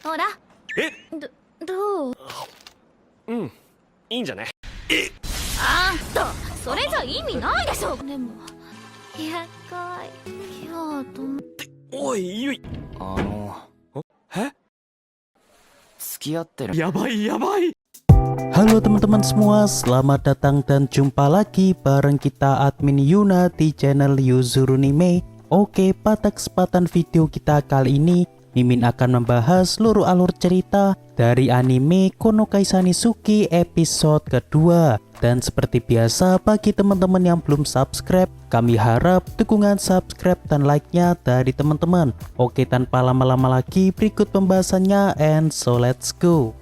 ほら。どう？いいんじゃね。あんた、それじゃ意味ないでしょ。でも、やっかい。今日とも。おい、ゆい。え？付き合ってる。やばいやばい。 Halo teman-teman semua, selamat datang dan jumpa lagi bareng kita admin Yuna di channel Yuzurunime. Oke, pada kesempatan video kita kali ini, Mimin akan membahas seluruh alur cerita dari anime Konokai Sanisuki episode kedua. Dan seperti biasa, bagi teman-teman yang belum subscribe, kami harap dukungan subscribe dan like-nya dari teman-teman. Oke, tanpa lama-lama lagi, berikut pembahasannya, and so let's go.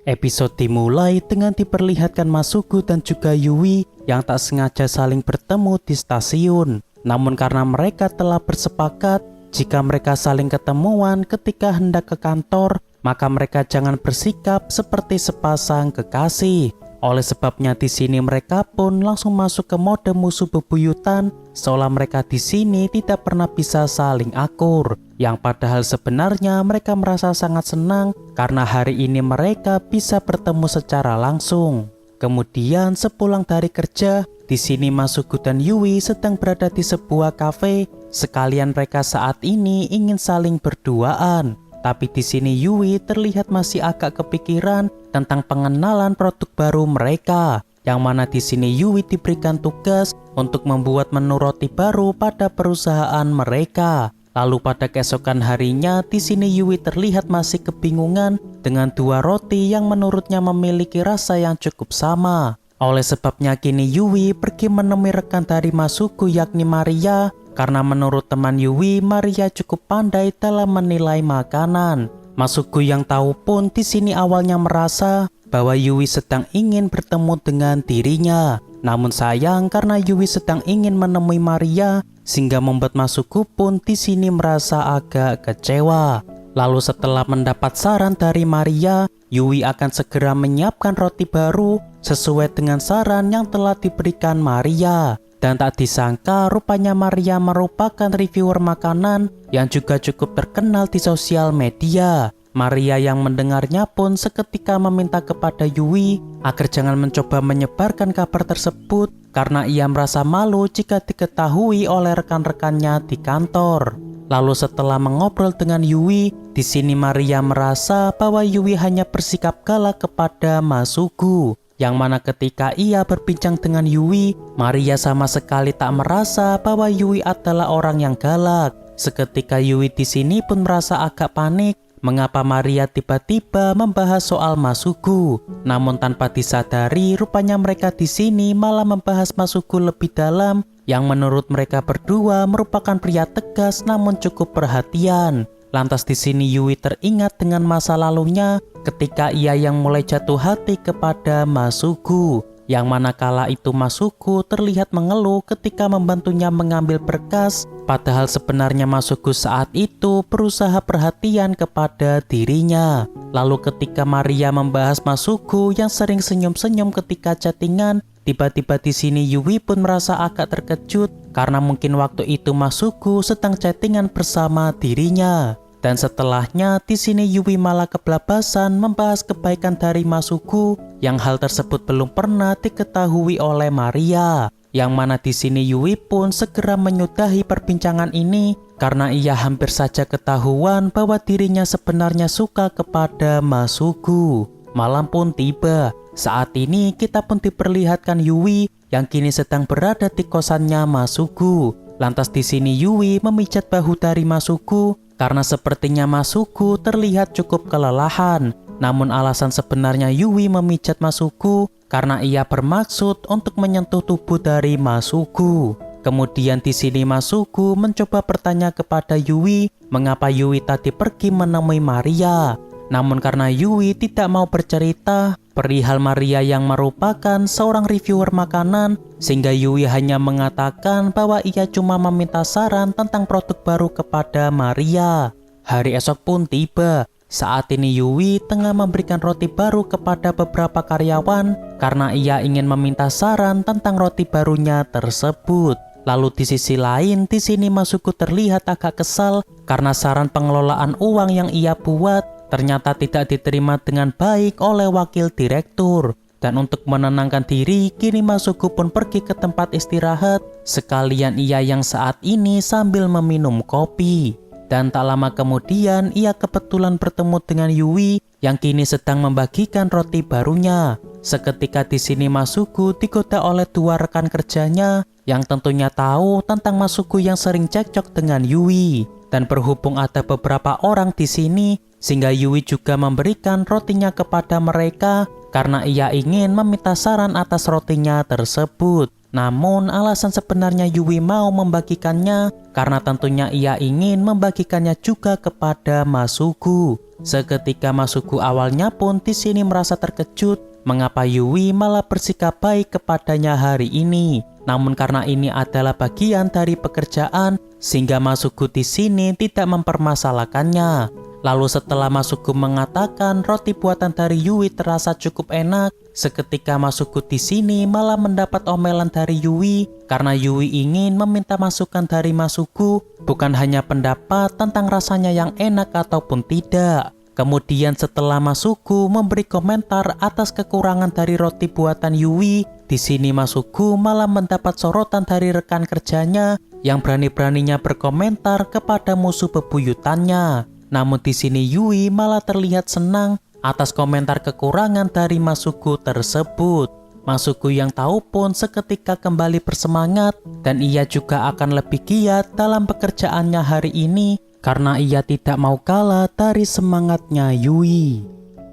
Episode dimulai dengan diperlihatkan Masuku dan juga Yui yang tak sengaja saling bertemu di stasiun. Namun karena mereka telah bersepakat jika mereka saling ketemuan ketika hendak ke kantor, maka mereka jangan bersikap seperti sepasang kekasih. Oleh sebabnya di sini mereka pun langsung masuk ke mode musuh bebuyutan, seolah mereka di sini tidak pernah bisa saling akur. Yang padahal sebenarnya mereka merasa sangat senang karena hari ini mereka bisa bertemu secara langsung. Kemudian sepulang dari kerja, di sini Masuku dan Yui sedang berada di sebuah kafe. Sekalian mereka saat ini ingin saling berduaan. Tapi di sini Yui terlihat masih agak kepikiran tentang pengenalan produk baru mereka. Yang mana di sini Yui diberikan tugas untuk membuat menu roti baru pada perusahaan mereka. Lalu pada keesokan harinya, di sini Yui terlihat masih kebingungan dengan dua roti yang menurutnya memiliki rasa yang cukup sama. Oleh sebabnya kini Yui pergi menemui rekan dari Masuku yakni Maria, karena menurut teman Yui, Maria cukup pandai dalam menilai makanan. Masuku yang tahu pun di sini awalnya merasa bahwa Yui sedang ingin bertemu dengan dirinya. Namun sayang karena Yui sedang ingin menemui Maria, sehingga membuat Masuku pun di sini merasa agak kecewa. Lalu setelah mendapat saran dari Maria, Yui akan segera menyiapkan roti baru sesuai dengan saran yang telah diberikan Maria. Dan tak disangka rupanya Maria merupakan reviewer makanan yang juga cukup terkenal di sosial media. Maria yang mendengarnya pun seketika meminta kepada Yui agar jangan mencoba menyebarkan kabar tersebut karena ia merasa malu jika diketahui oleh rekan-rekannya di kantor. Lalu setelah mengobrol dengan Yui, di sini Maria merasa bahwa Yui hanya bersikap galak kepada Masuku. Yang mana ketika ia berbincang dengan Yui, Maria sama sekali tak merasa bahwa Yui adalah orang yang galak. Seketika Yui di sini pun merasa agak panik. Mengapa Maria tiba-tiba membahas soal Masuku? Namun tanpa disadari, rupanya mereka di sini malah membahas Masuku lebih dalam, yang menurut mereka berdua merupakan pria tegas namun cukup perhatian. Lantas di sini Yui teringat dengan masa lalunya ketika ia yang mulai jatuh hati kepada Masuku. Yang mana kala itu Masuku terlihat mengeluh ketika membantunya mengambil berkas, padahal sebenarnya Masuku saat itu berusaha perhatian kepada dirinya. Lalu ketika Maria membahas Masuku yang sering senyum-senyum ketika chattingan, tiba-tiba di sini Yui pun merasa agak terkejut karena mungkin waktu itu Masuku sedang chattingan bersama dirinya. Dan setelahnya di sini Yui malah keblabasan membahas kebaikan dari Masuku yang hal tersebut belum pernah diketahui oleh Maria. Yang mana di sini Yui pun segera menyudahi perbincangan ini karena ia hampir saja ketahuan bahwa dirinya sebenarnya suka kepada Masuku. Malam pun tiba. Saat ini kita pun diperlihatkan Yui yang kini sedang berada di kosannya Masuku. Lantas di sini Yui memijat bahu dari Masuku karena sepertinya Masuku terlihat cukup kelelahan. Namun alasan sebenarnya Yui memijat Masuku karena ia bermaksud untuk menyentuh tubuh dari Masuku. Kemudian di sini Masuku mencoba bertanya kepada Yui mengapa Yui tadi pergi menemui Maria. Namun karena Yui tidak mau bercerita perihal Maria yang merupakan seorang reviewer makanan, sehingga Yui hanya mengatakan bahwa ia cuma meminta saran tentang produk baru kepada Maria. Hari esok pun tiba. Saat ini Yui tengah memberikan roti baru kepada beberapa karyawan karena ia ingin meminta saran tentang roti barunya tersebut. Lalu di sisi lain, di sini Masuku terlihat agak kesal karena saran pengelolaan uang yang ia buat ternyata tidak diterima dengan baik oleh wakil direktur. Dan untuk menenangkan diri, kini Masuku pun pergi ke tempat istirahat. Sekalian ia yang saat ini sambil meminum kopi. Dan tak lama kemudian, ia kebetulan bertemu dengan Yui yang kini sedang membagikan roti barunya. Seketika di sini Masuku digoda oleh dua rekan kerjanya yang tentunya tahu tentang Masuku yang sering cekcok dengan Yui. Dan berhubung ada beberapa orang di sini, sehingga Yui juga memberikan rotinya kepada mereka karena ia ingin meminta saran atas rotinya tersebut. Namun alasan sebenarnya Yui mau membagikannya karena tentunya ia ingin membagikannya juga kepada Masuku. Seketika Masuku awalnya pun di sini merasa terkejut mengapa Yui malah bersikap baik kepadanya hari ini. Namun karena ini adalah bagian dari pekerjaan, sehingga Masuku di sini tidak mempermasalahkannya. Lalu setelah Masuku mengatakan roti buatan dari Yui terasa cukup enak, seketika Masuku di sini malah mendapat omelan dari Yui karena Yui ingin meminta masukan dari Masuku, bukan hanya pendapat tentang rasanya yang enak ataupun tidak. Kemudian setelah Masuku memberi komentar atas kekurangan dari roti buatan Yui, di sini Masuku malah mendapat sorotan dari rekan kerjanya yang berani-beraninya berkomentar kepada musuh bebuyutannya. Namun di sini Yui malah terlihat senang atas komentar kekurangan dari Masuku tersebut. Masuku yang tahu pun seketika kembali bersemangat dan ia juga akan lebih giat dalam pekerjaannya hari ini karena ia tidak mau kalah dari semangatnya Yui.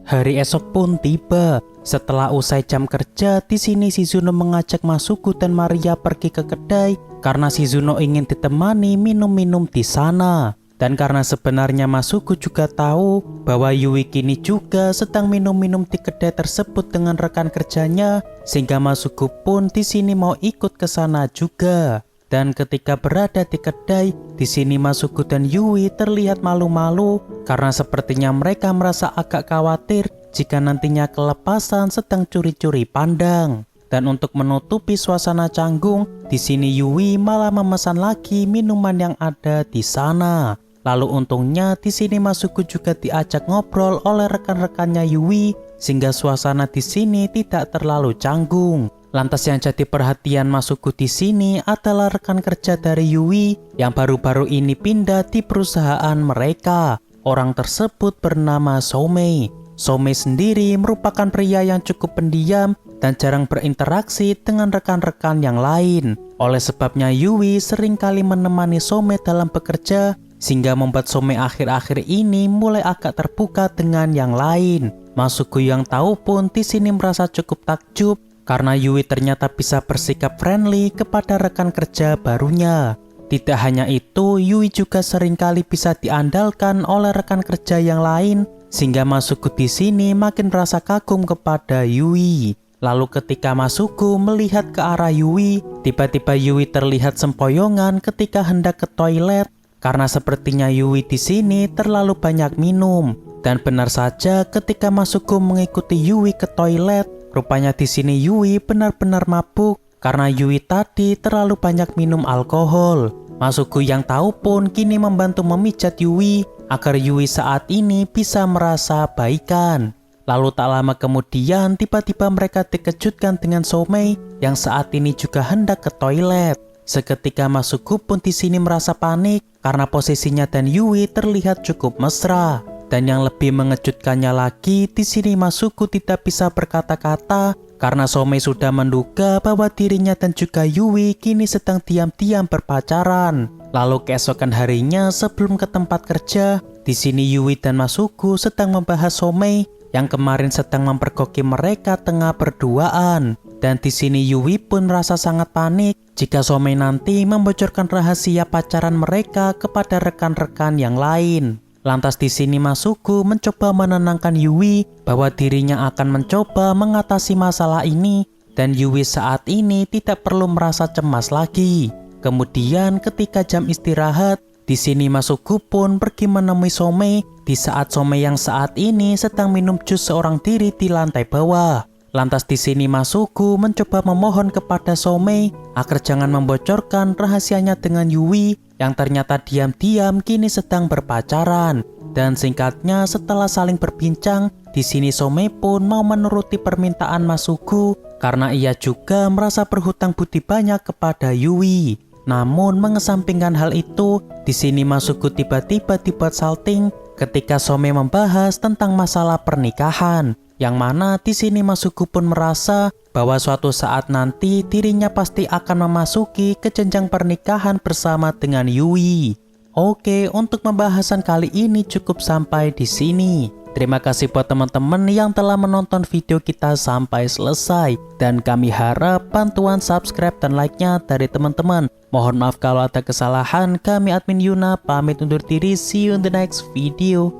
Hari esok pun tiba. Setelah usai jam kerja, di sini Shizuno mengajak Masuku dan Maria pergi ke kedai karena Shizuno ingin ditemani minum-minum di sana. Dan karena sebenarnya Masuku juga tahu bahwa Yui kini juga sedang minum-minum di kedai tersebut dengan rekan kerjanya, sehingga Masuku pun di sini mau ikut ke sana juga. Dan ketika berada di kedai, di sini Masuku dan Yui terlihat malu-malu karena sepertinya mereka merasa agak khawatir jika nantinya kelepasan sedang curi-curi pandang. Dan untuk menutupi suasana canggung, di sini Yui malah memesan lagi minuman yang ada di sana. Lalu untungnya di sini Masuku juga diajak ngobrol oleh rekan-rekannya Yui sehingga suasana di sini tidak terlalu canggung. Lantas yang jadi perhatian Masuku di sini adalah rekan kerja dari Yui yang baru-baru ini pindah di perusahaan mereka. Orang tersebut bernama Soumei. Soumei sendiri merupakan pria yang cukup pendiam dan jarang berinteraksi dengan rekan-rekan yang lain. Oleh sebabnya Yui seringkali menemani Soumei dalam bekerja sehingga membuat Soumei akhir-akhir ini mulai agak terbuka dengan yang lain. Masuku yang tahu pun di sini merasa cukup takjub karena Yui ternyata bisa bersikap friendly kepada rekan kerja barunya. Tidak hanya itu, Yui juga seringkali bisa diandalkan oleh rekan kerja yang lain sehingga Masuku di sini makin merasa kagum kepada Yui. Lalu ketika Masuku melihat ke arah Yui, tiba-tiba Yui terlihat sempoyongan ketika hendak ke toilet. Karena sepertinya Yui di sini terlalu banyak minum. Dan benar saja ketika Masuku mengikuti Yui ke toilet, rupanya di sini Yui benar-benar mabuk karena Yui tadi terlalu banyak minum alkohol. Masuku yang tahu pun kini membantu memijat Yui agar Yui saat ini bisa merasa baikan. Lalu tak lama kemudian tiba-tiba mereka dikejutkan dengan Soumei yang saat ini juga hendak ke toilet. Seketika Masuku pun di sini merasa panik karena posisinya dan Yui terlihat cukup mesra. Dan yang lebih mengejutkannya lagi, di sini Masuku tidak bisa berkata-kata karena Soumei sudah menduga bahwa dirinya dan juga Yui kini sedang diam-diam berpacaran. Lalu keesokan harinya sebelum ke tempat kerja, di sini Yui dan Masuku sedang membahas Soumei yang kemarin sedang mempergoki mereka tengah berduaan. Dan di sini Yui pun merasa sangat panik jika Soumei nanti membocorkan rahasia pacaran mereka kepada rekan-rekan yang lain. Lantas di sini Masuku mencoba menenangkan Yui bahwa dirinya akan mencoba mengatasi masalah ini dan Yui saat ini tidak perlu merasa cemas lagi. Kemudian ketika jam istirahat, di sini Masuku pun pergi menemui Soumei di saat Soumei yang saat ini sedang minum jus seorang diri di lantai bawah. Lantas di sini Masuku mencoba memohon kepada Some agar jangan membocorkan rahasianya dengan Yui yang ternyata diam-diam kini sedang berpacaran. Dan singkatnya setelah saling berbincang, di sini Some pun mau menuruti permintaan Masuku karena ia juga merasa berhutang budi banyak kepada Yui. Namun mengesampingkan hal itu, di sini Masuku tiba-tiba dibuat salting ketika Some membahas tentang masalah pernikahan. Yang mana di sini Masuku pun merasa bahwa suatu saat nanti dirinya pasti akan memasuki ke jenjang pernikahan bersama dengan Yui. Oke, untuk pembahasan kali ini cukup sampai di sini. Terima kasih buat teman-teman yang telah menonton video kita sampai selesai. Dan kami harap bantuan subscribe dan like-nya dari teman-teman. Mohon maaf kalau ada kesalahan. Kami admin Yuna pamit undur diri. See you in the next video.